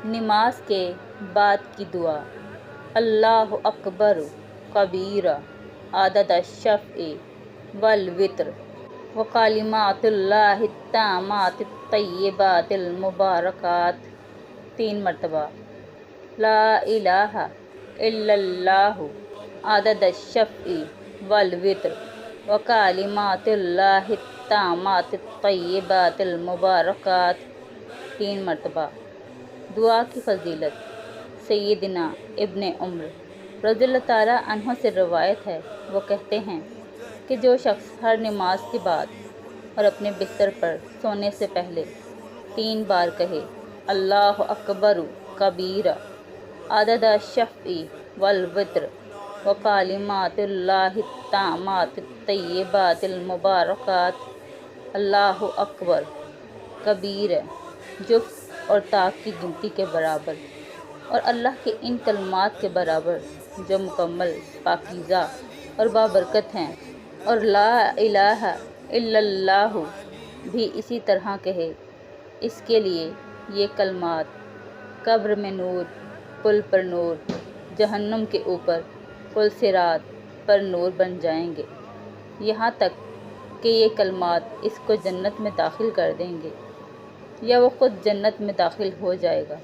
نماز کے بعد کی دعا۔ اللہ اکبر کبیرہ عدد الشفع والوتر وکلمات اللہ التامات الطیبات المبارکات 3 مرتبہ۔ لا الہ الا اللہ عدد الشفع والوتر وکلمات اللہ التامات الطیبات المبارکات 3 مرتبہ۔ دعا کی فضیلت۔ سیدنا ابن عمر رضی اللہ تعالیٰ عنہ سے روایت ہے، وہ کہتے ہیں کہ جو شخص ہر نماز کے بعد اور اپنے بستر پر سونے سے پہلے 3 بار کہے اللہ اکبر کبیرہ عدد الشفع والوتر وکلمات اللہ التامات الطیبات المبارکات، اللہ اکبر کبیرہ جفت اور طاق کی گنتی کے برابر، اور اللہ کے ان کلمات کے برابر جو مکمل، پاکیزہ اور بابرکت ہیں، اور لا الہ الا اللہ بھی اسی طرح کہے، اس کے لیے یہ کلمات قبر میں نور، پل پر نور، جہنم کے اوپر پل صراط پر نور بن جائیں گے، یہاں تک کہ یہ کلمات اس کو جنت میں داخل کر دیں گے یا وہ خود جنت میں داخل ہو جائے گا۔